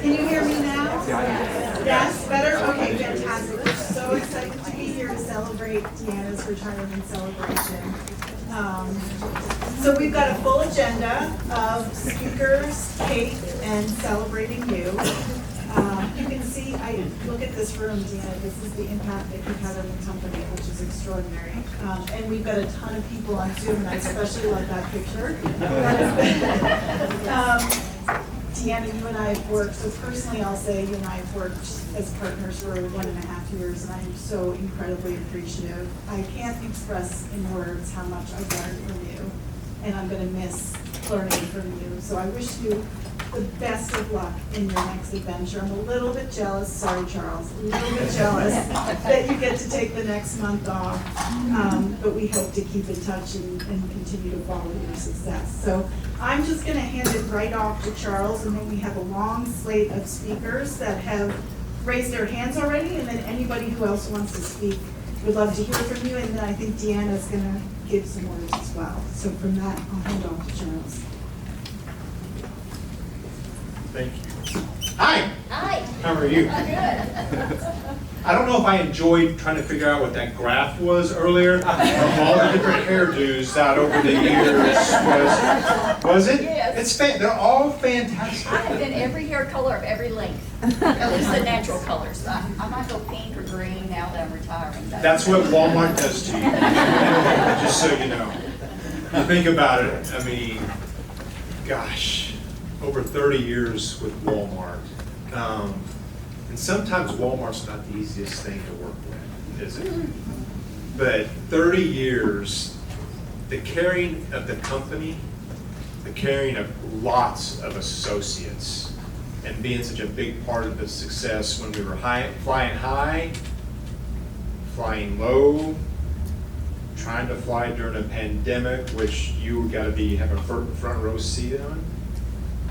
Can you hear me now? Yes, better? Okay, fantastic. We're so excited to be here to celebrate Deanna's retirement celebration. So we've got a full agenda of speakers, cake, and celebrating you. You can see, I look at this room, Deanna, this is the impact that you've had on the company, which is extraordinary. And we've got a ton of people on Zoom, and I especially love that picture. Deanna, you and I have worked, so personally I'll say you and I have worked as partners for 1.5 years, and I'm so incredibly appreciative. I can't express in words how much I've learned from you, and I'm going to miss learning from you. So I wish you the best of luck in your next adventure. I'm a little bit jealous, sorry Charles, a little bit jealous that you get to take the next month off, but we hope to keep in touch and continue to follow your success. So I'm just going to hand it right off to Charles, and then we have a long slate of speakers that have raised their hands already, and then anybody who else wants to speak, we'd love to hear from you, and then I think Deanna's going to give some words as well. So from that, I'll hand off to Charles. Thank you. Hi. Hi. How are you? Good. I don't know if I enjoyed trying to figure out what that graph was earlier. Of all the different hairdos out over the years. Was it? Yes. They're all fantastic. I have been every hair color of every length, at least the natural colors. I might go pink or green now that I'm retiring. That's what Walmart does to you. Just so you know. You think about it, I mean, gosh, over 30 years with Walmart. And sometimes Walmart's not the easiest thing to work with, is it? But 30 years, the caring of the company, the caring of lots of associates, and being such a big part of the success when we were flying high, flying low, trying to fly during a pandemic, which you got to have a front row seat on,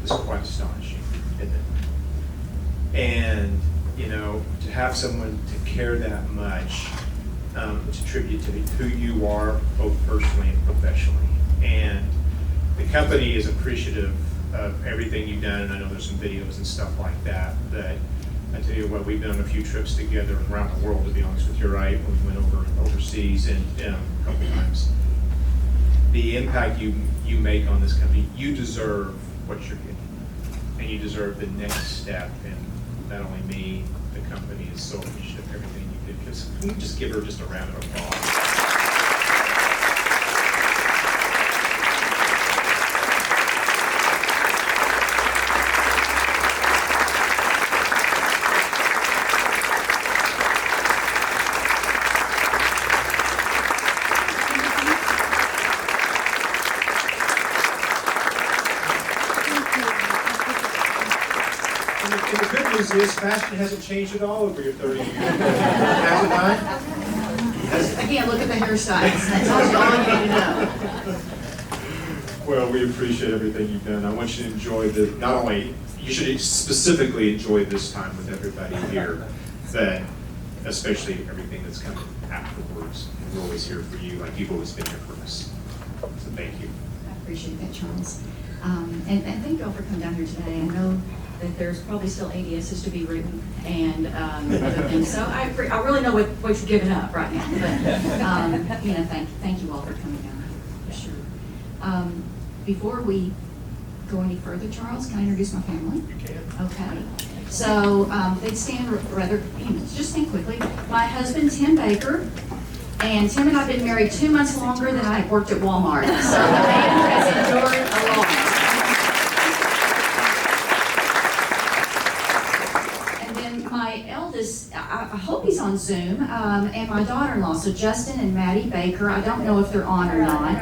is quite astonishing, isn't it? And, you know, to have someone to care that much, it's a tribute to who you are, both personally and professionally. And the company is appreciative of everything you've done, and I know there's some videos and stuff like that, but I tell you what, we've done a few trips together around the world, to be honest with you, right, when we went overseas and a couple times. The impact you make on this company, you deserve what you're getting, and you deserve the next step. And not only me, the company is so appreciative of everything you did. Can you just give her just a round of applause? This fashion hasn't changed at all over your 30 years. Has it not? Again, look at the hairstyles. That's all you need to know. Well, we appreciate everything you've done. I want you to enjoy not only, you should specifically enjoy this time with everybody here, but especially everything that's coming afterwards. We're always here for you, like you've always been here for us. So thank you. I appreciate that, Charles. And thank you all for coming down here today. I know that there's probably still ADSs to be written and other things. So I really know what you're giving up right now. But you know, thank you all for coming down here, for sure. Before we go any further, Charles, can I introduce my family? You can. Okay. So they'd stand rather, just stand quickly. My husband, Tim Baker, and Tim and I have been married 2 months longer than I worked at Walmart. So the man has endured a lot. My eldest, I hope he's on Zoom, and my daughter-in-law, so Justin and Maddie Baker. I don't know if they're on or not.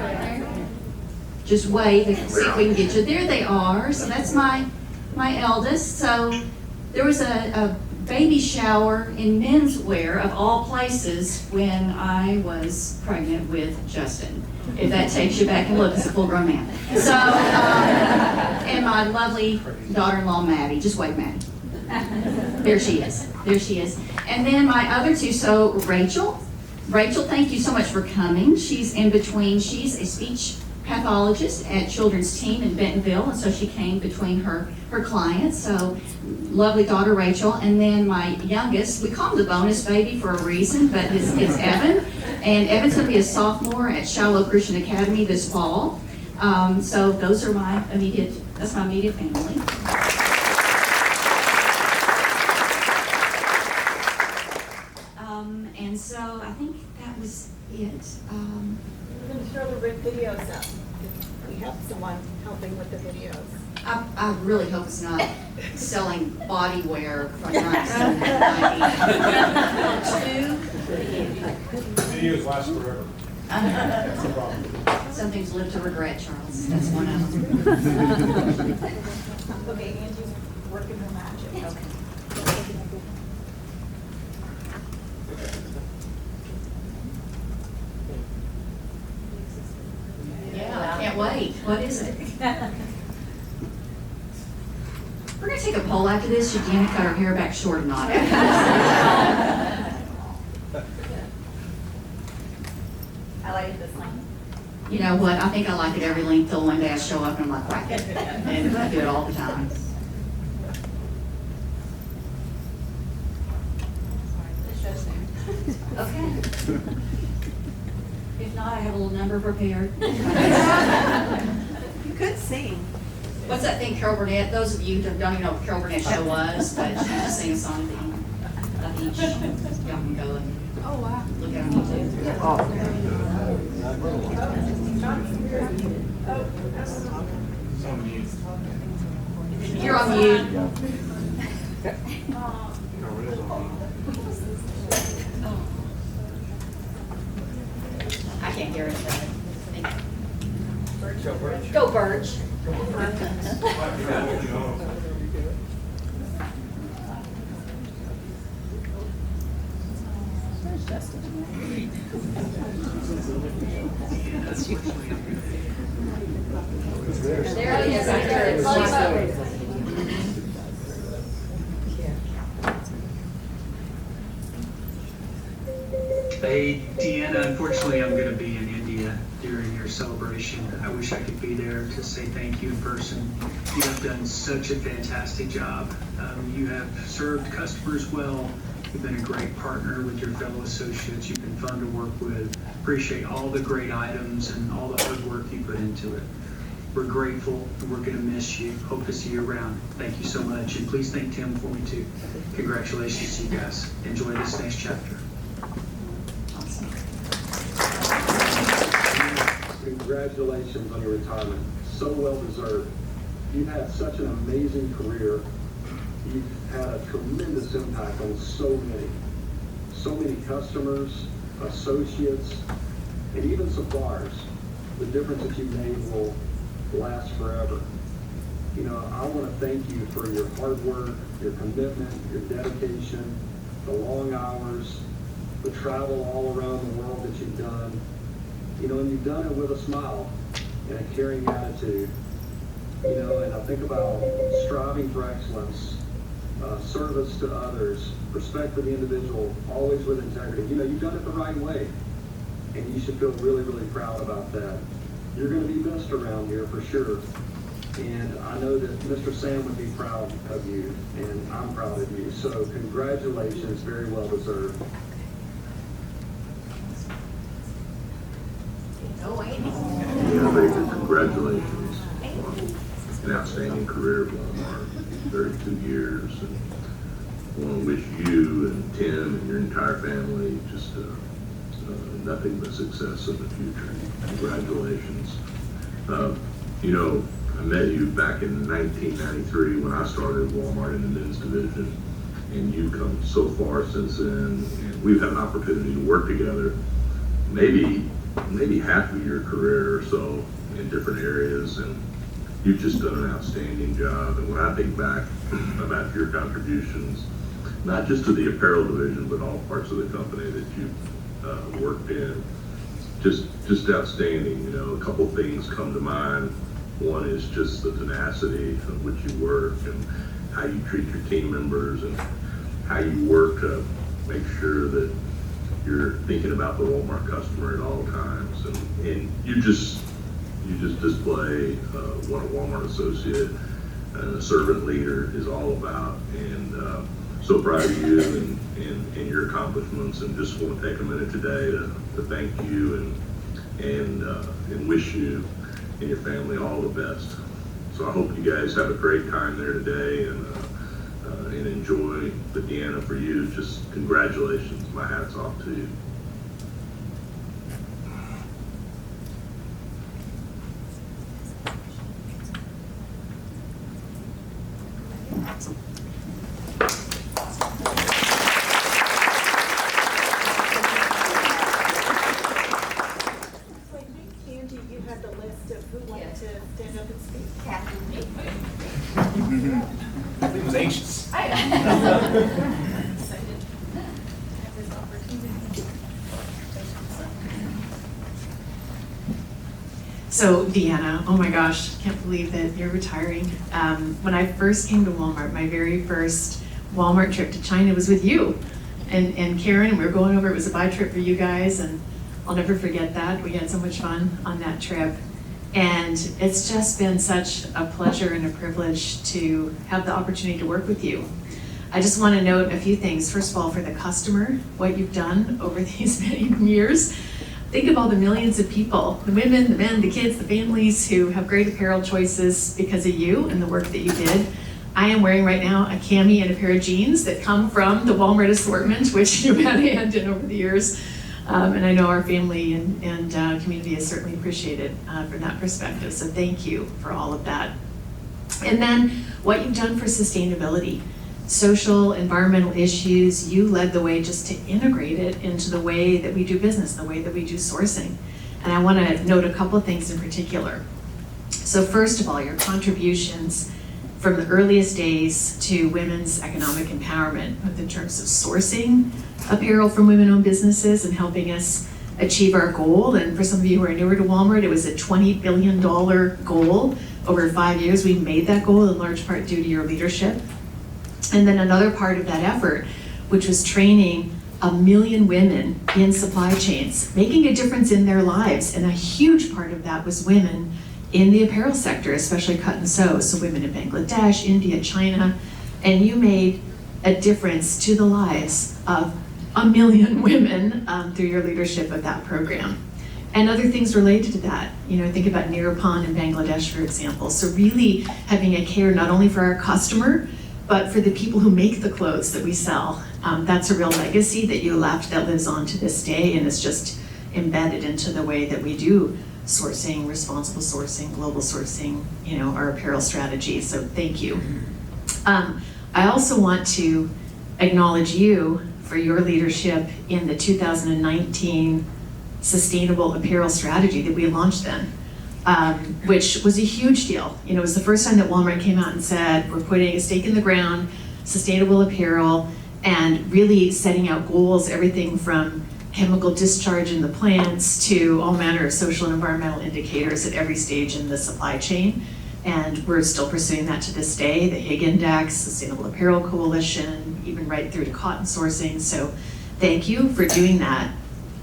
Just wave and see if we can get you. There they are. So that's my eldest. So there was a baby shower in menswear of all places when I was pregnant with Justin. If that takes you back and look, it's a full-grown man. So, and my lovely daughter-in-law, Maddie. Just wave, Maddie. There she is. There she is. And then my other two, so Rachel, thank you so much for coming. She's in between. She's a speech pathologist at Children's Team in Bentonville, and so she came between her clients. So lovely daughter Rachel, and then my youngest, we call him the bonus baby for a reason, but it's Evan, and Evan's going to be a sophomore at Shiloh Christian Academy this fall. So those are that's my immediate family. And so I think that was it. We're going to throw the videos up. We have someone helping with the videos. I really hope it's not selling body wear from 1992. Videos last forever. That's the problem. Some things live to regret, Charles. That's one of them. Okay, Angie's working her magic. Okay. Yeah, I can't wait. What is it? We're going to take a poll after this. Should Deanah cut her hair back short or not? I like this one. You know what? I think I like it every length till one day I show up and I'm like, whack it. And I do it all the time. Okay. If not, I have a little number prepared. You could sing. What's that thing, Carol Burnett? Those of you who don't even know what Carol Burnett's show was, but she just sing a song at the each. Y'all can go and Oh, wow. look at it on YouTube. It's on mute. You're on mute. No, it is on mute. I can't hear it. Go, Birch. There he is. I hear it. Call him up. Hey, Deanna, unfortunately I'm going to be in India during your celebration. I wish I could be there to say thank you in person. You have done such a fantastic job. You have served customers well. You've been a great partner with your fellow associates. You've been fun to work with. Appreciate all the great items and all the hard work you put into it. We're grateful and we're going to miss you. Hope to see you around. Thank you so much. And please thank Tim for me too. Congratulations to you guys. Enjoy this next chapter. Congratulations on your retirement. So well deserved. You've had such an amazing career. You've had a tremendous impact on so many customers, associates, and even suppliers. The difference that you've made will last forever. You know, I want to thank you for your hard work, your commitment, your dedication, the long hours, the travel all around the world that you've done. You know, and you've done it with a smile and a caring attitude. You know, and I think about striving for excellence, service to others, respect for the individual, always with integrity. You know, you've done it the right way, and you should feel really, really proud about that. You're going to be missed around here for sure, and I know that Mr. Sam would be proud of you, and I'm proud of you. So congratulations, very well deserved. Yeah, Baker, congratulations on an outstanding career at Walmart, 32 years, and I want to wish you and Tim and your entire family just nothing but success in the future. Congratulations. You know, I met you back in 1993 when I started at Walmart in the men's division, and you've come so far since then, and we've had an opportunity to work together. Maybe half of your career or so in different areas, and you've just done an outstanding job. And when I think back about your contributions, not just to the apparel division, but all parts of the company that you've worked in, just outstanding. You know, a couple things come to mind. One is just the tenacity of which you work and how you treat your team members and how you work to make sure that you're thinking about the Walmart customer at all times, and you just You just display what a Walmart associate and a servant leader is all about. And so proud of you and your accomplishments, and just want to take a minute today to thank you and wish you and your family all the best. So I hope you guys have a great time there today, and enjoy the Deanah. For you, just congratulations. My hat's off to you. So I think, Andy, you had the list of who wanted to stand up and speak. I was anxious. So Deanna, oh my gosh, can't believe that you're retiring. When I first came to Walmart, my very first Walmart trip to China was with you and Karen, and we were going over, it was a buy trip for you guys, and I'll never forget that. We had so much fun on that trip. And it's just been such a pleasure and a privilege to have the opportunity to work with you. I just want to note a few things. First of all, for the customer, what you've done over these many years. Think of all the millions of people, the women, the men, the kids, the families who have great apparel choices because of you and the work that you did. I am wearing right now a cami and a pair of jeans that come from the Walmart assortment, which you've had a hand in over the years. And I know our family and community has certainly appreciated from that perspective. So thank you for all of that. And then what you've done for sustainability. Social, environmental issues, you led the way just to integrate it into the way that we do business, the way that we do sourcing. And I want to note a couple of things in particular. So first of all, your contributions from the earliest days to women's economic empowerment, both in terms of sourcing apparel from women-owned businesses and helping us achieve our goal. And for some of you who are newer to Walmart, it was a $20 billion goal over 5 years. We made that goal in large part due to your leadership. And then another part of that effort, which was training 1 million women in supply chains, making a difference in their lives. And a huge part of that was women in the apparel sector, especially cut and sew. So women in Bangladesh, India, China, and you made a difference to the lives of 1 million women through your leadership of that program. And other things related to that, you know, think about Nirapan in Bangladesh, for example. So really having a care not only for our customer, but for the people who make the clothes that we sell. That's a real legacy that you left that lives on to this day, and is just embedded into the way that we do sourcing, responsible sourcing, global sourcing, you know, our apparel strategy. So thank you. I also want to acknowledge you for your leadership in the 2019 Sustainable Apparel Strategy that we launched then, which was a huge deal. You know, it was the first time that Walmart came out and said, we're putting a stake in the ground, sustainable apparel, and really setting out goals, everything from chemical discharge in the plants to all manner of social and environmental indicators at every stage in the supply chain. And we're still pursuing that to this day, the Higg Index, Sustainable Apparel Coalition, even right through to cotton sourcing. So thank you for doing that.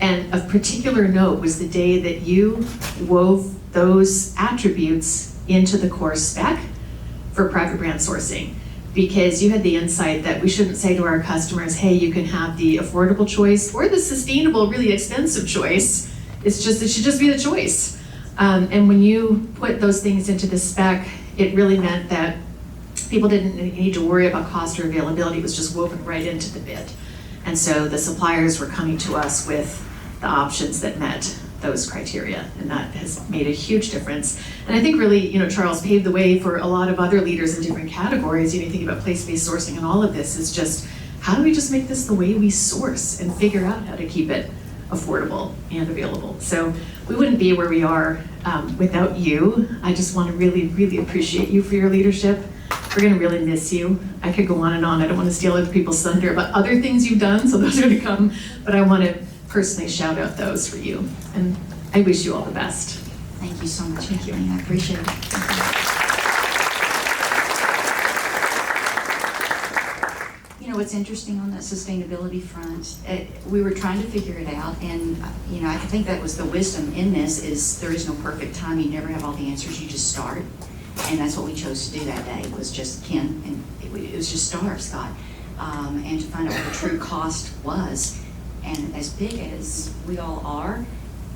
And of particular note was the day that you wove those attributes into the core spec for private brand sourcing, because you had the insight that we shouldn't say to our customers, hey, you can have the affordable choice or the sustainable, really expensive choice. It should just be the choice. And when you put those things into the spec, it really meant that people didn't need to worry about cost or availability. It was just woven right into the bid. And so the suppliers were coming to us with the options that met those criteria, and that has made a huge difference. And I think really, you know, Charles paved the way for a lot of other leaders in different categories. You know, you think about place-based sourcing, and all of this is just, how do we just make this the way we source and figure out how to keep it affordable and available? So we wouldn't be where we are without you. I just want to really, really appreciate you for your leadership. We're going to really miss you. I could go on and on. I don't want to steal other people's thunder about other things you've done, so those are going to come, but I want to personally shout out those for you. And I wish you all the best. Thank you so much, Kathleen. I appreciate it. You know, what's interesting on that sustainability front? We were trying to figure it out, and, you know, I think that was the wisdom in this, is there is no perfect time. You never have all the answers, you just start. And that's what we chose to do that day, was just Ken, and it was just start, Scott. And to find out what the true cost was. And as big as we all are,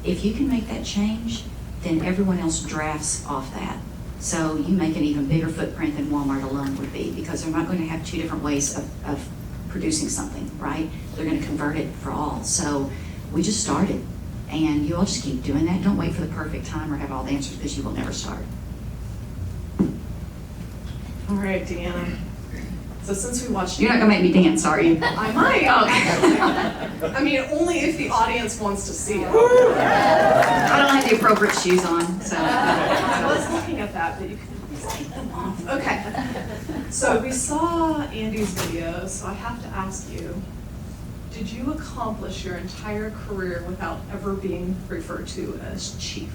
if you can make that change, then everyone else drafts off that. So you make an even bigger footprint than Walmart alone would be, because they're not going to have two different ways of producing something, right? They're going to convert it for all. So we just started, and you all just keep doing that. Don't wait for the perfect time or have all the answers, because you will never start. All right, Deanna. So since we watched You're not going to make me dance, are you? I might. Okay. I mean, only if the audience wants to see it. I don't have the appropriate shoes on, so. I was looking at that, but you can take them off. Okay. So we saw Andy's video, so I have to ask you, did you accomplish your entire career without ever being referred to as chief?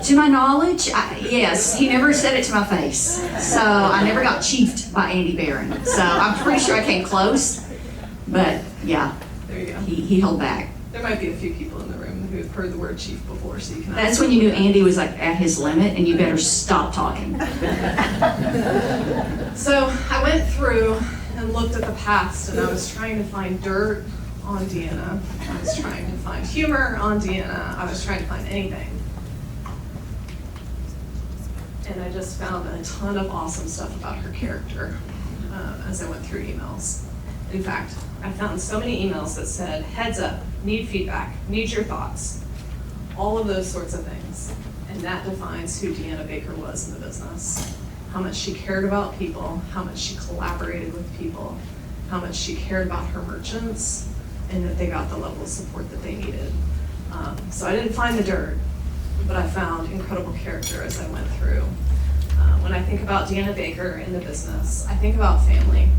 To my knowledge, yes, he never said it to my face. So I never got chiefed by Andy Barron. So I'm pretty sure I came close, but yeah, There you go. he held back. There might be a few people in the room who've heard the word chief before, so you can. That's when you knew Andy was like at his limit and you better stop talking. So I went through and looked at the past, and I was trying to find dirt on Deanna. I was trying to find humor on Deanna. I was trying to find anything. And I just found a ton of awesome stuff about her character as I went through emails. In fact, I found so many emails that said, heads up, need feedback, need your thoughts, all of those sorts of things. And that defines who Deanna Baker was in the business. How much she cared about people, how much she collaborated with people, how much she cared about her merchants, and that they got the level of support that they needed. So I didn't find the dirt, but I found incredible character as I went through. When I think about Deanna Baker in the business, I think about family.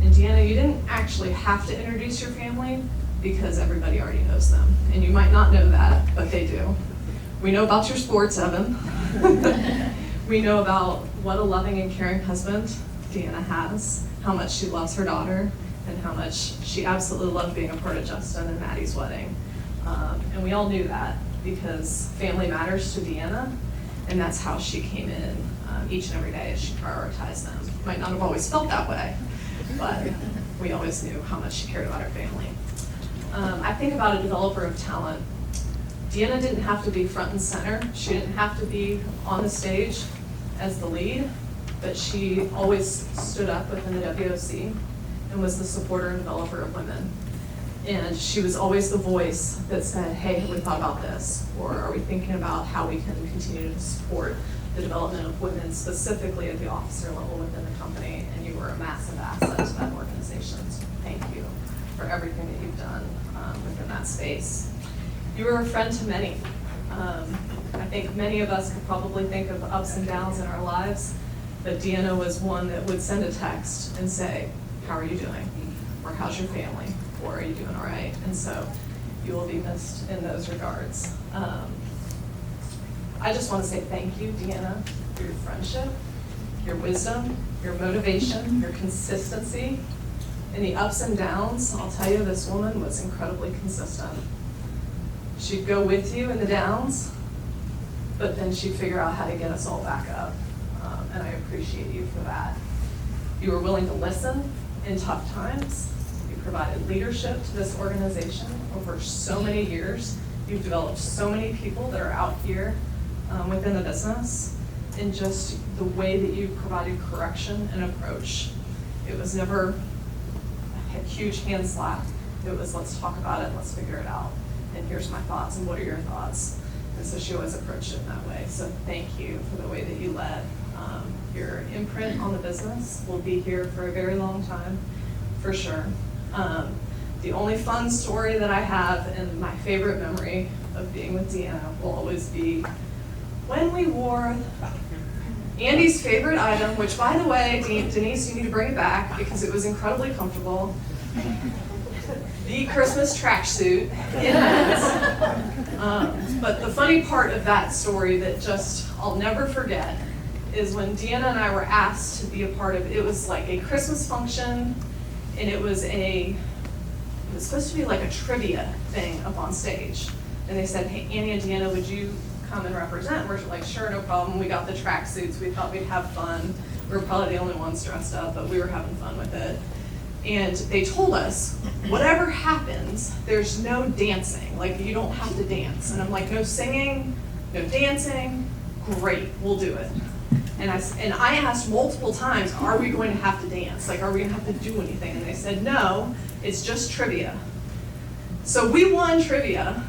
And Deanna, you didn't actually have to introduce your family because everybody already knows them. And you might not know that, but they do. We know about your sports, Evan. We know about what a loving and caring husband Deanna has, how much she loves her daughter, and how much she absolutely loved being a part of Justin and Maddie's wedding. And we all knew that because family matters to Deanna, and that's how she came in each and every day as she prioritized them. Might not have always felt that way, but we always knew how much she cared about her family. I think about a developer of talent. Deanna didn't have to be front and center. She didn't have to be on the stage as the lead, but she always stood up within the WOC and was the supporter and developer of women. And she was always the voice that said, hey, have we thought about this? Or are we thinking about how we can continue to support the development of women, specifically at the officer level within the company? And you were a massive asset to that organization. So thank you for everything that you've done within that space. You were a friend to many. I think many of us could probably think of ups and downs in our lives, but Deanna was one that would send a text and say, how are you doing? Or how's your family? Or are you doing all right? And so you will be missed in those regards. I just want to say thank you, Deanna, for your friendship, your wisdom, your motivation, your consistency. In the ups and downs, I'll tell you, this woman was incredibly consistent. She'd go with you in the downs, but then she'd figure out how to get us all back up. And I appreciate you for that. You were willing to listen in tough times. You provided leadership to this organization over so many years. You've developed so many people that are out here within the business, and just the way that you provided correction and approach. It was never a huge hand slap. It was, let's talk about it, let's figure it out. And here's my thoughts, and what are your thoughts? And so she always approached it in that way. So thank you for the way that you led. Your imprint on the business will be here for a very long time, for sure. The only fun story that I have, and my favorite memory of being with Deanna, will always be when we wore Andy's favorite item, which, by the way, Denise, you need to bring it back because it was incredibly comfortable. The Christmas tracksuit in men's. But the funny part of that story that just I'll never forget is when Deanna and I were asked to be a part of, it was like a Christmas function, and it was supposed to be like a trivia thing up on stage. And they said, hey, Annie and Deanna, would you come and represent? We're like, sure, no problem. We got the track suits. We thought we'd have fun. We were probably the only ones dressed up, but we were having fun with it. And they told us, whatever happens, there's no dancing. Like, you don't have to dance. And I'm like, no singing, no dancing. Great, we'll do it. And I asked multiple times, are we going to have to dance? Like, are we going to have to do anything? And they said, no, it's just trivia. So we won trivia.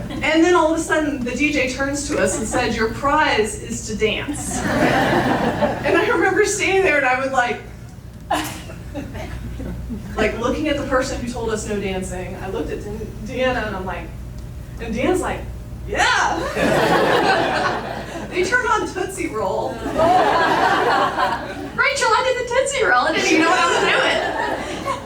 And then all of a sudden, the DJ turns to us and said, your prize is to dance. And I remember standing there and I was like looking at the person who told us no dancing. I looked at Deanna and I'm like, and Deanna's like, yeah. They turned on Tootsie Roll. Rachel, I did the Tootsie Roll. I didn't even know how to do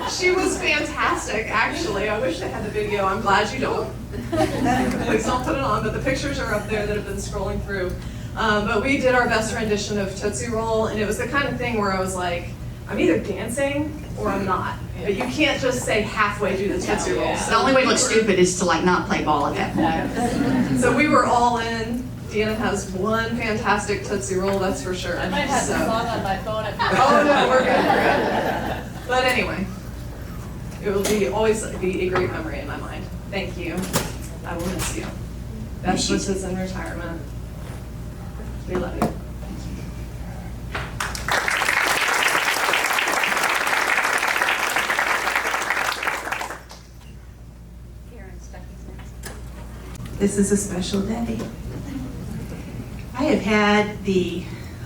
it. She was fantastic, actually. I wish I had the video. I'm glad you don't. Please don't put it on, but the pictures are up there that have been scrolling through. But we did our best rendition of Tootsie Roll, and it was the kind of thing where I was like, I'm either dancing or I'm not. But you can't just say halfway do the Tootsie Roll. The only way to look stupid is to like not play ball at that point. So we were all in. Deanna has one fantastic Tootsie Roll, that's for sure. I might have the song on my phone. Oh no, we're good. But anyway, it will always be a great memory in my mind. Thank you. I will miss you. Best wishes in retirement. We love you. This is a special day. I have had the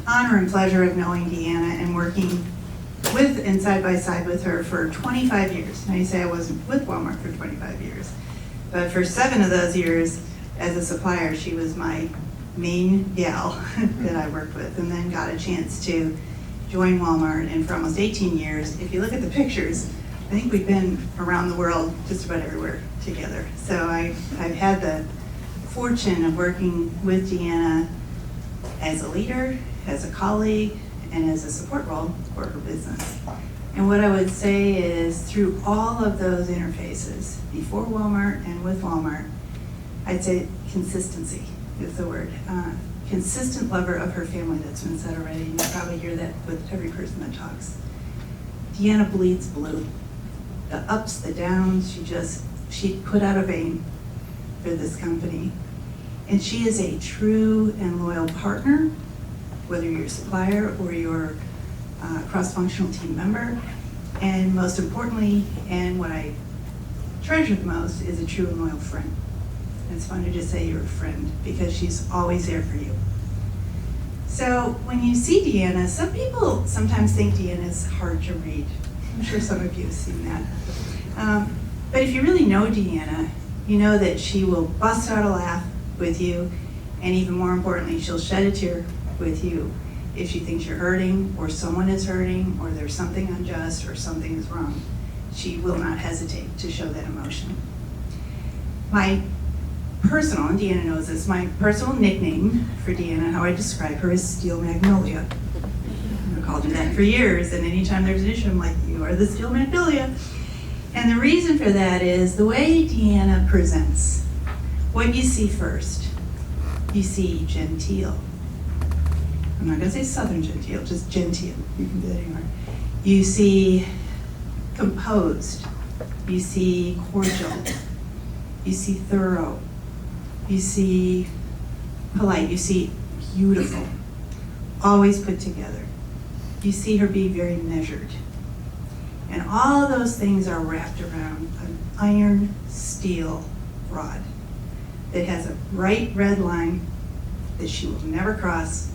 honor and pleasure of knowing Deanna and working with and side by side with her for 25 years. Now you say I wasn't with Walmart for 25 years, but for 7 of those years as a supplier, she was my main gal that I worked with, and then got a chance to join Walmart. And for almost 18 years, if you look at the pictures, I think we've been around the world just about everywhere together. So I've had the fortune of working with Deanna as a leader, as a colleague, and as a support role for her business. And what I would say is through all of those interfaces, before Walmart and with Walmart, I'd say consistency is the word. Consistent lover of her family, that's been said already, and you probably hear that with every person that talks. Deanna bleeds blue. The ups, the downs, she put out a vein for this company. And she is a true and loyal partner, whether you're a supplier or you're a cross-functional team member. And most importantly, and what I treasure the most, is a true and loyal friend. And it's fun to just say you're a friend because she's always there for you. So when you see Deanna, some people sometimes think Deanna's hard to read. I'm sure some of you have seen that. But if you really know Deanna, you know that she will bust out a laugh with you, and even more importantly, she'll shed a tear with you if she thinks you're hurting, or someone is hurting, or there's something unjust, or something is wrong. She will not hesitate to show that emotion. My personal, and Deanna knows this, my personal nickname for Deanna, how I describe her, is Steel Magnolia. I've called her that for years, and anytime there's an issue, I'm like, you are the Steel Magnolia. And the reason for that is the way Deanna presents. What you see first, you see genteel. I'm not gonna say Southern genteel, just genteel. You can do that anywhere. You see composed. You see cordial. You see thorough. You see polite. You see beautiful. Always put together. You see her be very measured. And all of those things are wrapped around an iron steel rod that has a bright red line that she will never cross.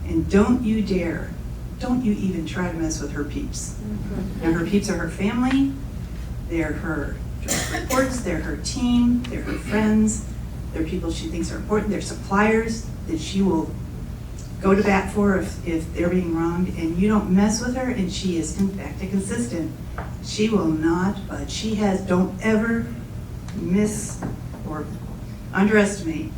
And don't you dare, don't you even try to mess with her peeps. Now her peeps are her family, they're her direct reports, they're her team, they're her friends, they're people she thinks are important, they're suppliers that she will go to bat for if they're being wronged, and you don't mess with her, and she is back to consistent. She will not, but she don't ever miss or underestimate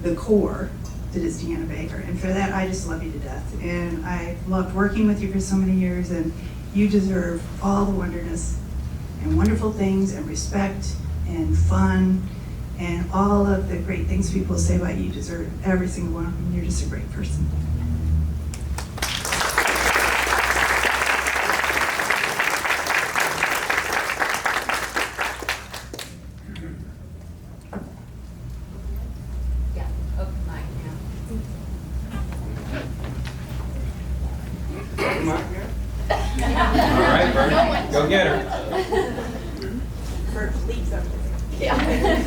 the core that is Deanna Baker. And for that, I just love you to death. And I loved working with you for so many years, and you deserve all the wonderness and wonderful things and respect and fun and all of the great things people say about you. You deserve every single one of them. You're just a great person. Yeah, open mic All right, Bert, go get her. Bert, leaves over there. Yeah.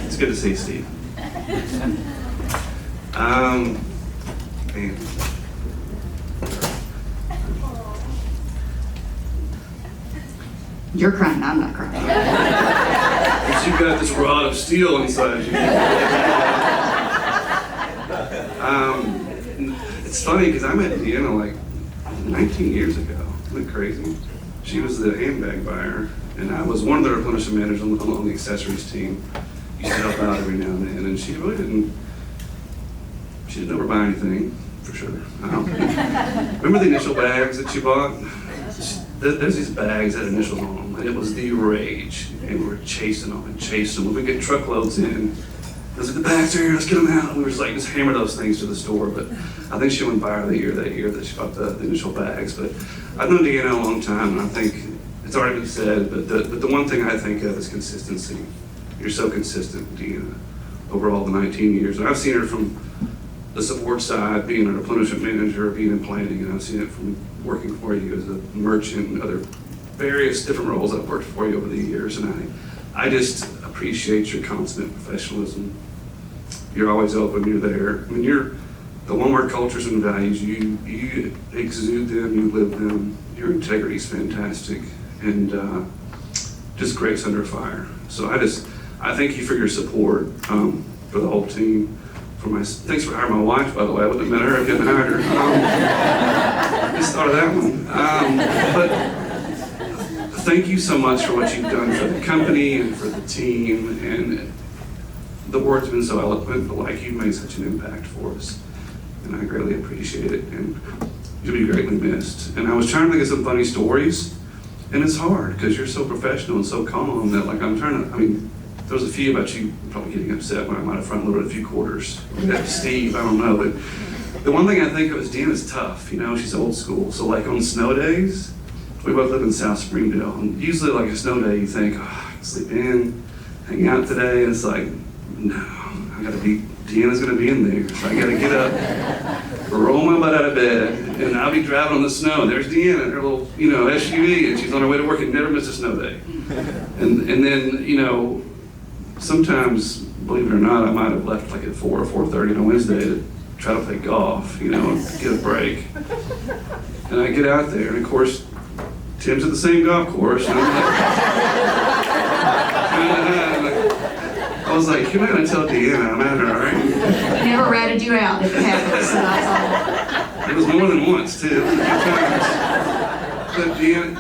It's good to see you, Steve. Man. You're crying, I'm not crying. Because you've got this rod of steel inside you. It's funny because I met Deanna like 19 years ago. Isn't that crazy? She was the handbag buyer, and I was one of the replenishment managers on the accessories team. Used to help out every now and then, and she didn't ever buy anything, for sure. Remember the initial bags that she bought? There's these bags that had initials on them, and it was the rage. And we were chasing them and chasing them. When we get truckloads in, I was like, the bags are here, let's get them out. And we were just like, just hammer those things to the store. But I think she won Buyer of the Year that year that she bought the initial bags. But I've known Deanna a long time, and I think it's already been said, but the one thing I think of is consistency. You're so consistent, Deanna, over all the 19 years. And I've seen her from the support side, being a replenishment manager, being in planning, and I've seen it from working for you as a merchant and other various different roles I've worked for you over the years. And I just appreciate your consummate professionalism. You're always open, you're there. I mean, the Walmart cultures and values, you exude them, you live them. Your integrity is fantastic, and just grace under fire. So I thank you for your support for the whole team. Thanks for hiring my wife, by the way. I wouldn't have met her if you hadn't hired her. Just thought of that one. But thank you so much for what you've done for the company and for the team. And the word's been so eloquent, but like you made such an impact for us. And I greatly appreciate it. And you'll be greatly missed. And I was trying to think of some funny stories, and it's hard because you're so professional and so calm that there was a few about you probably getting upset when I might have front-loaded a few quarters. That Steve, I don't know, but the one thing I think of is Deanna's tough, she's old school. So like on snow days, we both live in South Springdale, and usually like a snow day you think, I can sleep in, hang out today, and it's like, no, Deanna's gonna be in there, so I gotta get up, roll my butt out of bed, and I'll be driving on the snow, and there's Deanna in her little, SUV, and she's on her way to work and never missed a snow day. And then, sometimes, believe it or not, I might have left like at 4 or 4:30 on a Wednesday to try to play golf, and get a break. And I get out there, and of course, Tim's at the same golf course, and I'm like, I was like, you're not gonna tell Deanna I'm at her, all right? He never ratted you out if it happened, so that's all. It was more than once, too. But Deanna,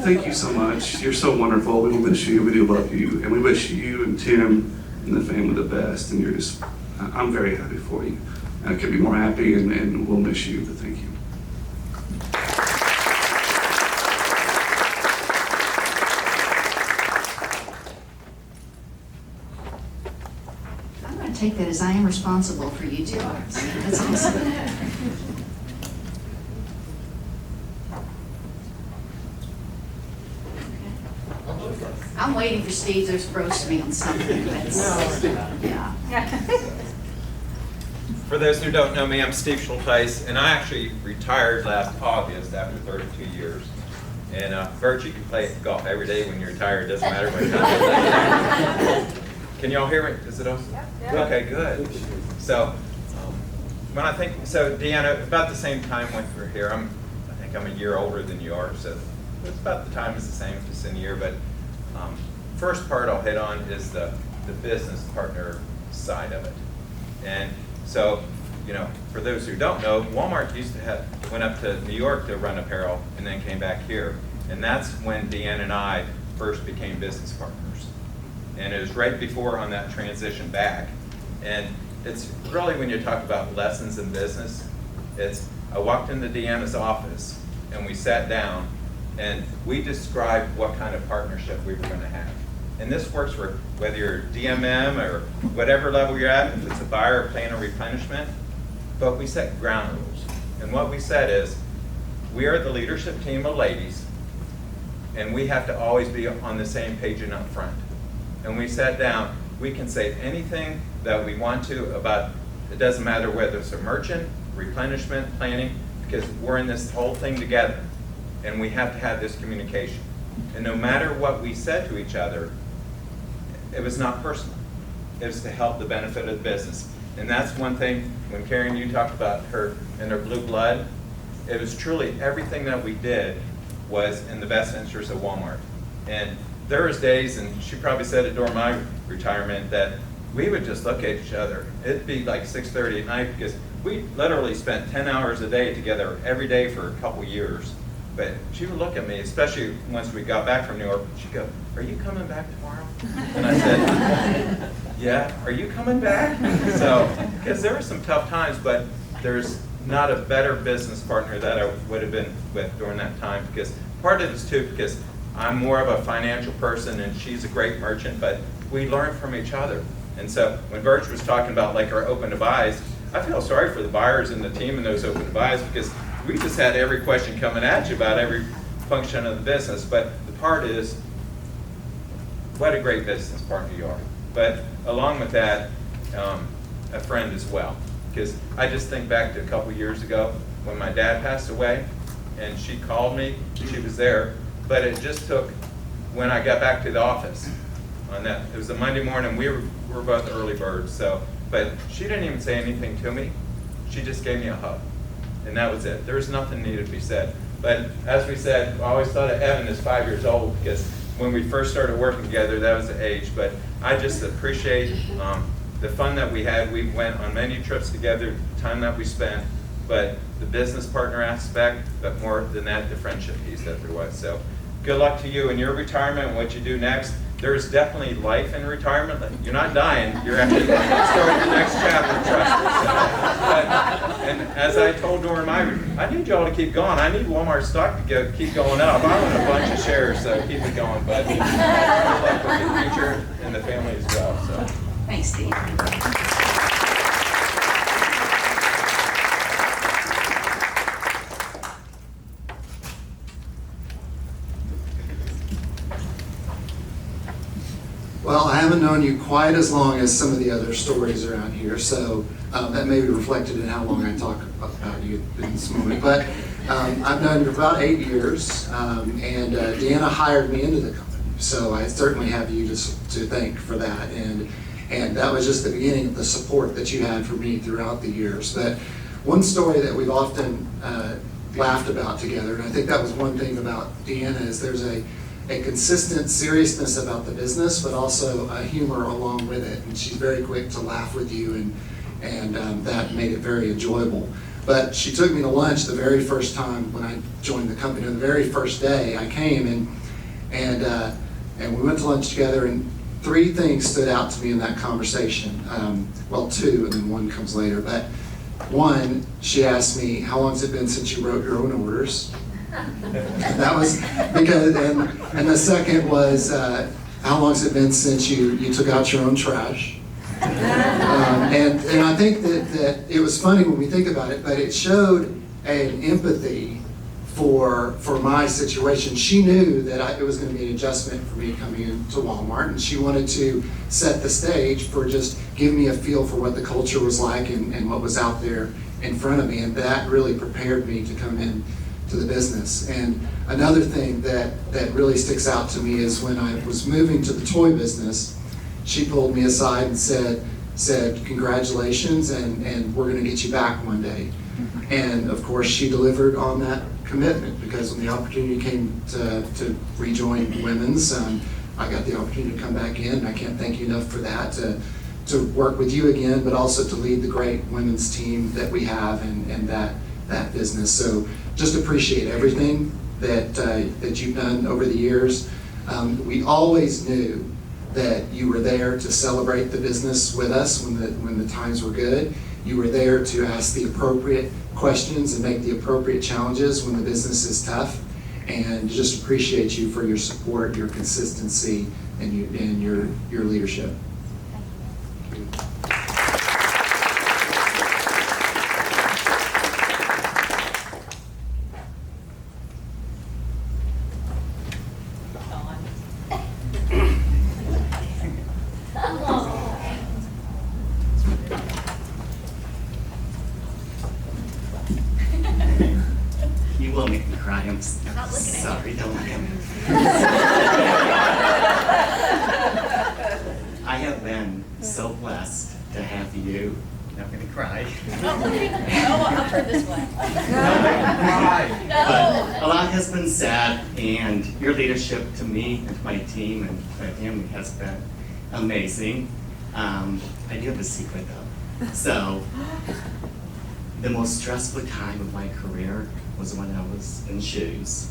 thank you so much. You're so wonderful. We will miss you. We do love you. And we wish you and Tim and the family the best. And I'm very happy for you. I could be more happy, and we'll miss you, but thank you. I'm going to take that as I am responsible for you too. That's awesome. I'm waiting for Steve to roast me on something. Yeah. For those who don't know me, I'm Steve Schulteis, and I actually retired last August after 32 years. And Bert, you can play golf every day when you're retired. Doesn't matter what time. Can y'all hear me? Is it on? Yep. Okay, good. So, Deanna, about the same time when we were here, I think I'm a year older than you are, so it's about the time is the same, just in a year. But first part I'll hit on is the business partner side of it. And so, for those who don't know, Walmart went up to New York to run apparel and then came back here. And that's when Deanna and I first became business partners. And it was right before on that transition back. And it's really when you talk about lessons in business, I walked into Deanna's office and we sat down and we described what kind of partnership we were going to have. And this works for whether you're DMM or whatever level you're at, if it's a buyer, plan, or replenishment, but we set ground rules. And what we said is, we are the leadership team of ladies, and we have to always be on the same page and up front. And we sat down, we can say anything that we want to about, it doesn't matter whether it's a merchant, replenishment, planning, because we're in this whole thing together, and we have to have this communication. And no matter what we said to each other, it was not personal. It was to help the benefit of the business. And that's one thing, when Karen, you talked about her and her blue blood, it was truly everything that we did was in the best interest of Walmart. And there was days, and she probably said it during my retirement, that we would just look at each other. It'd be like 6:30 at night because we literally spent 10 hours a day together every day for a couple years. But she would look at me, especially once we got back from New York, she'd go, "Are you coming back tomorrow?" And I said, "Yeah, are you coming back?" So, because there were some tough times, but there's not a better business partner that I would have been with during that time, because part of it is too, because I'm more of a financial person and she's a great merchant, but we learn from each other. And so when Birch was talking about like our open to buys, I feel sorry for the buyers and the team in those open to buys, because we just had every question coming at you about every function of the business. But the part is, what a great business partner you are. But along with that, a friend as well. Because I just think back to a couple years ago when my dad passed away, and she called me, she was there, but it just took, when I got back to the office on that, it was a Monday morning, we were both early birds, so, but she didn't even say anything to me, she just gave me a hug, and that was it. There was nothing needed to be said. But as we said, I always thought of Evan as 5 years old, because when we first started working together, that was the age, but I just appreciate the fun that we had. We went on many trips together, the time that we spent, but the business partner aspect, but more than that, the friendship piece that there was. So good luck to you in your retirement and what you do next. There's definitely life in retirement. You're not dying, you're actually starting the next chapter, trust me. And as I told during I need y'all to keep going. I need Walmart stock to keep going up. I want a bunch of shares, so keep it going. But good luck with the future and the family as well. So. Thanks, Steve. Well, I haven't known you quite as long as some of the other stories around here, so that may be reflected in how long I talk about you in this moment. But I've known you for about 8 years, and Deanna hired me into the company, so I certainly have you to thank for that. And that was just the beginning of the support that you had for me throughout the years. But one story that we've often laughed about together, and I think that was one thing about Deanna, is there's a consistent seriousness about the business, but also a humor along with it. And she's very quick to laugh with you, and that made it very enjoyable. But she took me to lunch the very first time when I joined the company. On the very first day I came, and we went to lunch together, and 3 things stood out to me in that conversation. Well, 2, and then 1 comes later. But 1, she asked me, "How long has it been since you wrote your own orders?" And that was because, and the second was, "How long has it been since you took out your own trash?" And I think that it was funny when we think about it, but it showed an empathy for my situation. She knew that it was going to be an adjustment for me coming into Walmart, and she wanted to set the stage for just giving me a feel for what the culture was like and what was out there in front of me, and that really prepared me to come in to the business. And another thing that really sticks out to me is when I was moving to the toy business, she pulled me aside and said congratulations, and we're going to get you back one day. And of course she delivered on that commitment, because when the opportunity came to rejoin Women's, I got the opportunity to come back in, and I can't thank you enough for that, to work with you again, but also to lead the great women's team that we have and that business. So just appreciate everything that you've done over the years. We always knew that you were there to celebrate the business with us when the times were good. You were there to ask the appropriate questions and make the appropriate challenges when the business is tough. And just appreciate you for your support, your consistency, and your leadership. You will make me cry. I'm Not looking at sorry, don't look at me. I have been so blessed to have you. Not gonna cry. No, I'll turn this way. But a lot has been said, and your leadership to me and to my team and my family has been amazing. I do have a secret though. So, the most stressful time of my career was when I was in shoes.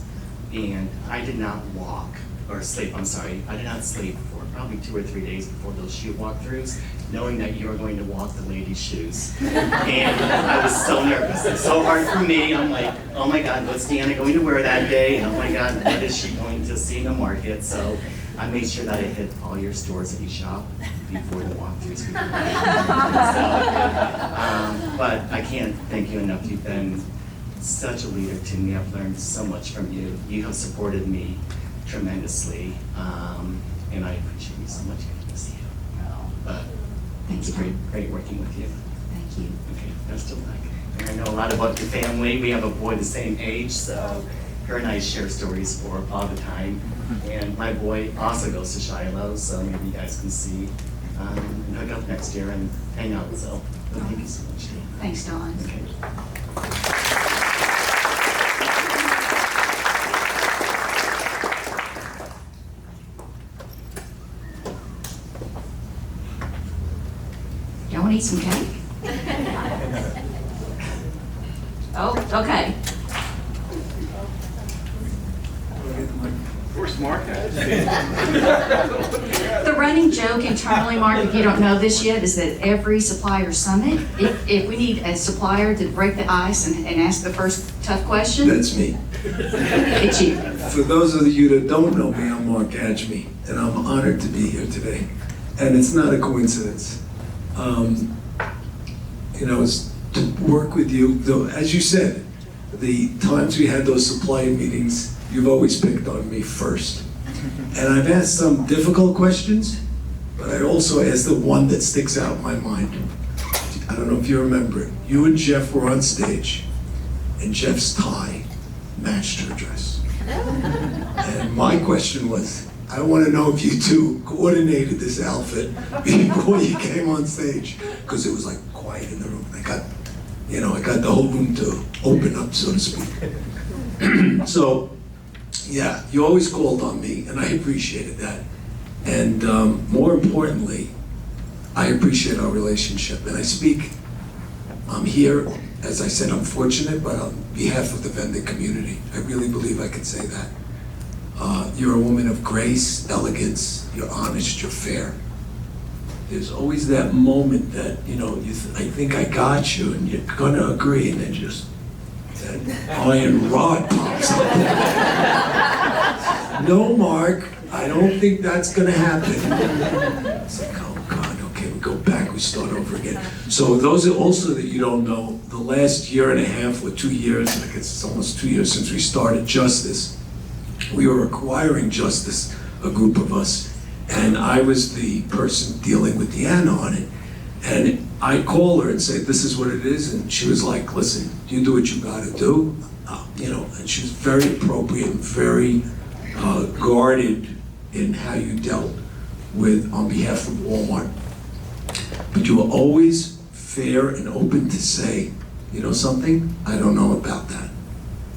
And I did not walk, or sleep, I'm sorry, I did not sleep for probably 2 or 3 days before those shoe walkthroughs, knowing that you were going to walk the ladies' shoes. And I was so nervous. It's so hard for me. I'm like, oh my God, what's Deanna going to wear that day? And oh my God, what is she going to see in the market? So I made sure that I hit all your stores that you shop before the walkthroughs. But I can't thank you enough. You've been such a leader to me. I've learned so much from you. You have supported me tremendously, and I appreciate you so much. I miss you. But it's great working with you. Thank you. Okay, best of luck. And I know a lot about your family. We have a boy the same age, so her and I share stories for all the time. And my boy also goes to Shiloh, so maybe you guys can see and hook up next year and hang out. So thank you so much. Thanks, Dawn. Okay. Y'all want to eat some cake? Oh, okay. Where's Mark at? The running joke internally, Mark, if you don't know this yet, is that every supplier summit, if we need a supplier to break the ice and ask the first tough question, That's me. it's you. For those of you that don't know me, I'm Mark Adjemi, and I'm honored to be here today. And it's not a coincidence. It's to work with you, though, as you said, the times we had those supplier meetings, you've always picked on me first. And I've asked some difficult questions, but I also asked the one that sticks out in my mind. I don't know if you remember it. You and Jeff were on stage, and Jeff's tie matched her dress. And my question was, I want to know if you two coordinated this outfit before you came on stage, because it was like quiet in the room. I got the whole room to open up, so to speak. So, yeah, you always called on me, and I appreciated that. And more importantly, I appreciate our relationship. And I'm here, as I said, I'm fortunate, but on behalf of the vendor community, I really believe I could say that. You're a woman of grace, elegance, you're honest, you're fair. There's always that moment that, I think I got you, and you're gonna agree, and then just that iron rod pops up. No, Mark, I don't think that's gonna happen. It's like, oh God, okay, we go back, we start over again. So those are also that you don't know, the last year and a half or 2 years, I guess it's almost 2 years since we started Justice, we were acquiring Justice, a group of us, and I was the person dealing with Deanna on it. And I call her and say, this is what it is, and she was like, listen, you do what you gotta do, and she was very appropriate and very guarded in how you dealt with, on behalf of Walmart. But you were always fair and open to say, you know something, I don't know about that.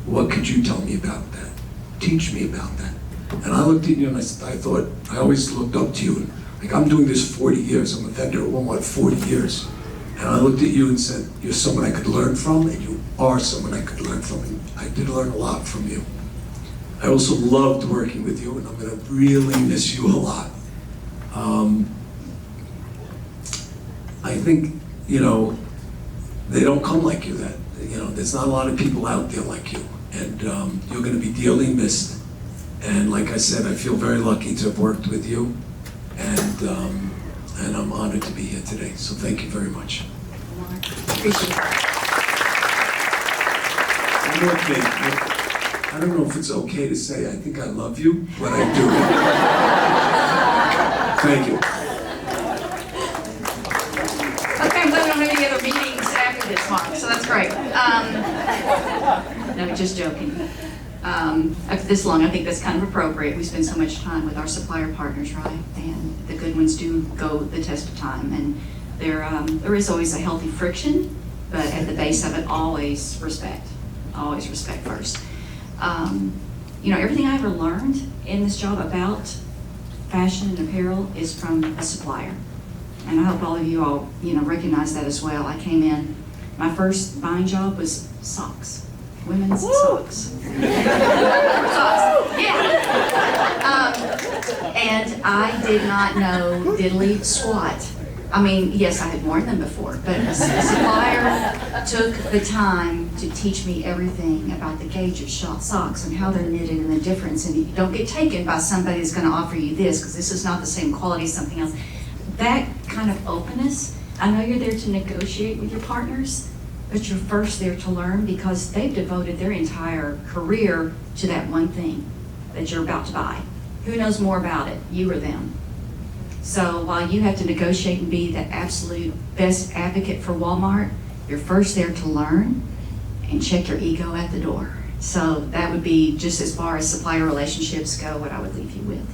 What could you tell me about that? Teach me about that. And I looked at you and I always looked up to you. And, like, I'm doing this 40 years. I'm a vendor at Walmart 40 years. And I looked at you and said, you're someone I could learn from, and you are someone I could learn from. And I did learn a lot from you. I also loved working with you, and I'm gonna really miss you a lot. I think, you know, they don't come like you. That, you know, there's not a lot of people out there like you, and you're going to be dearly missed. And like I said, I feel very lucky to have worked with you, and I'm honored to be here today. So thank you very much. Appreciate it. One more thing. I don't know if it's okay to say I think I love you, but I do. Thank you. Okay, we don't have any other meetings after this one, so that's great. No, just joking. After this long, I think that's kind of appropriate. We spend so much time with our supplier partners, right? And the good ones do go the test of time. And there is always a healthy friction, but at the base of it, always respect. Always respect first. You know, everything I ever learned in this job about fashion and apparel is from a supplier. And I hope all of you all, you know, recognize that as well. I came in, my first buying job was socks. Women's socks. Socks, yeah. And I did not know diddly squat. I mean, yes, I had worn them before, but a supplier took the time to teach me everything about the gauge of socks and how they're knitted and the difference. And you don't get taken by somebody who's going to offer you this because this is not the same quality as something else. That kind of openness, I know you're there to negotiate with your partners, but you're first there to learn because they've devoted their entire career to that one thing that you're about to buy. Who knows more about it, you or them? So while you have to negotiate and be the absolute best advocate for Walmart, you're first there to learn and check your ego at the door. So that would be, just as far as supplier relationships go, what I would leave you with.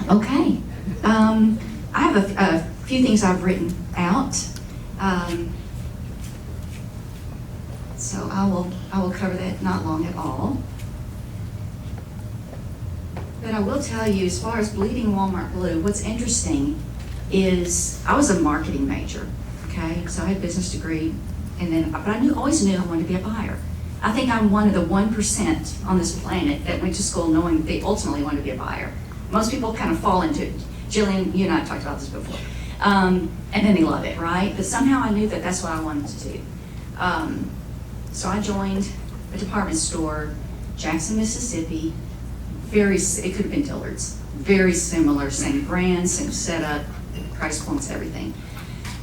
Okay. I have a few things I've written out. So I will cover that not long at all. But I will tell you, as far as bleeding Walmart blue, what's interesting is I was a marketing major, okay? So I had a business degree, and then, but I always knew I wanted to be a buyer. I think I'm one of the 1% on this planet that went to school knowing they ultimately wanted to be a buyer. Most people kind of fall into it. Jillian, you and I have talked about this before. And then they love it, right? But somehow I knew that that's what I wanted to do. So I joined a department store, Jackson, Mississippi. It could have been Dillard's. Very similar, same brand, same setup, price points, everything.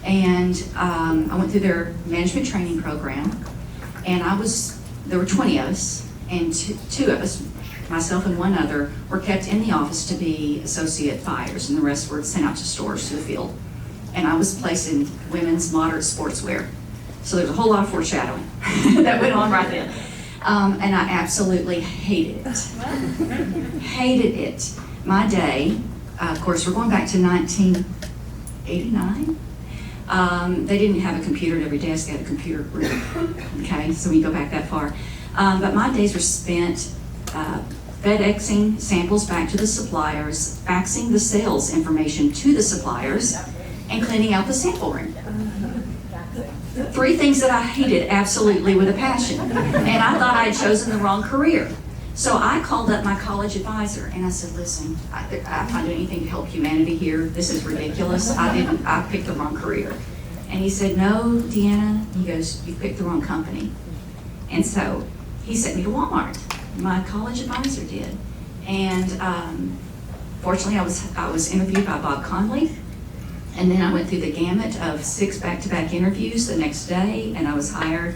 And I went through their management training program. And there were 20 of us, and two of us, myself and one other, were kept in the office to be associate buyers, and the rest were sent out to stores, to the field. And I was placed in women's moderate sportswear. So there's a whole lot of foreshadowing that went on right then. And I absolutely hated it. Hated it. My day, of course, we're going back to 1989. They didn't have a computer at every desk, they had a computer room. Okay, so we go back that far. But my days were spent FedExing samples back to the suppliers, faxing the sales information to the suppliers, and cleaning out the sample room. 3 things that I hated absolutely with a passion. And I thought I had chosen the wrong career. So I called up my college advisor and I said, listen, if I do anything to help humanity here, this is ridiculous. I picked the wrong career. And he said, no, Deanna, he goes, you picked the wrong company. And so he sent me to Walmart. My college advisor did. And fortunately, I was interviewed by Bob Conley. And then I went through the gamut of 6 back-to-back interviews the next day, and I was hired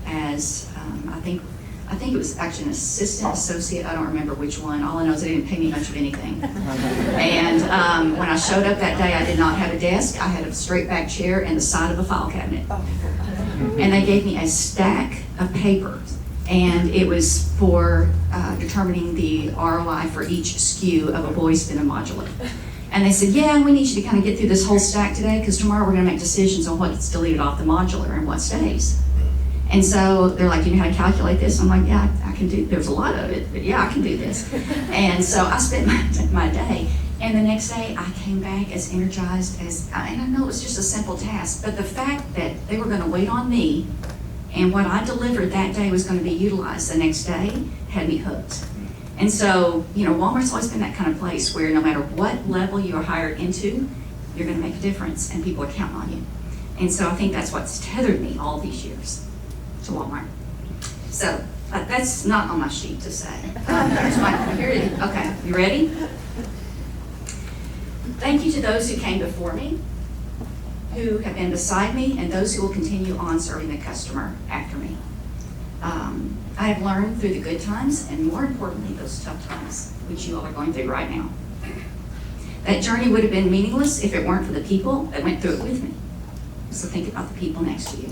as, I think it was actually an assistant associate, I don't remember which one. All I know is they didn't pay me much of anything. And when I showed up that day, I did not have a desk. I had a straight back chair and the side of a file cabinet. And they gave me a stack of paper, and it was for determining the ROI for each SKU of a boys' denim modular. And they said, yeah, we need you to kind of get through this whole stack today because tomorrow we're going to make decisions on what gets deleted off the modular and what stays. And so they're like, you know how to calculate this? I'm like, yeah, I can do, there's a lot of it, but yeah, I can do this. And so I spent my day. And the next day I came back as energized as, and I know it was just a simple task, but the fact that they were going to wait on me And what I delivered that day was going to be utilized the next day, had me hooked. And so, Walmart's always been that kind of place where no matter what level you are hired into, you're going to make a difference and people are counting on you. And so I think that's what's tethered me all these years to Walmart. So that's not on my sheet to say. Here it is. Okay, you ready? Thank you to those who came before me, who have been beside me, and those who will continue on serving the customer after me. I have learned through the good times, and more importantly, those tough times, which you all are going through right now. That journey would have been meaningless if it weren't for the people that went through it with me. So think about the people next to you.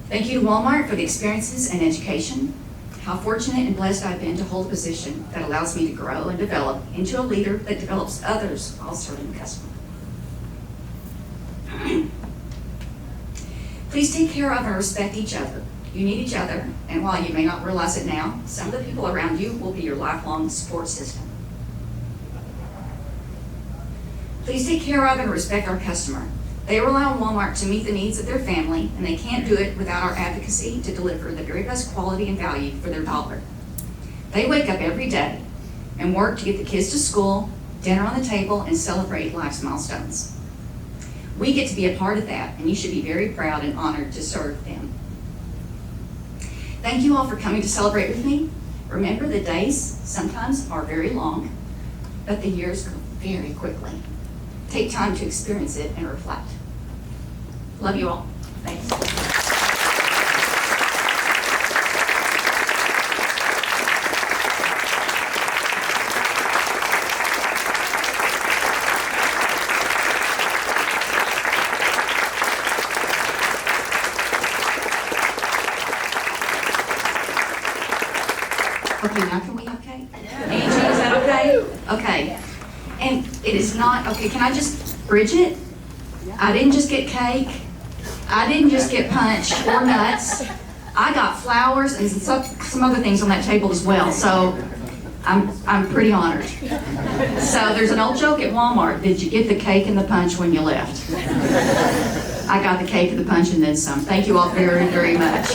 Thank you to Walmart for the experiences and education. How fortunate and blessed I've been to hold a position that allows me to grow and develop into a leader that develops others while serving the customer. Please take care of and respect each other. You need each other, and while you may not realize it now, some of the people around you will be your lifelong support system. Please take care of and respect our customer. They rely on Walmart to meet the needs of their family, and they can't do it without our advocacy to deliver the very best quality and value for their dollar. They wake up every day and work to get the kids to school, dinner on the table, and celebrate life's milestones. We get to be a part of that, and you should be very proud and honored to serve them. Thank you all for coming to celebrate with me. Remember, the days sometimes are very long, but the years go very quickly. Take time to experience it and reflect. Love you all. Thanks. Okay, now can we have cake? Angie, is that okay? Okay. And it is not, okay, can I just, Bridget? I didn't just get cake. I didn't just get punch or nuts. I got flowers and some other things on that table as well, so I'm pretty honored. So there's an old joke at Walmart, did you get the cake and the punch when you left? I got the cake and the punch and then some. Thank you all very, very much.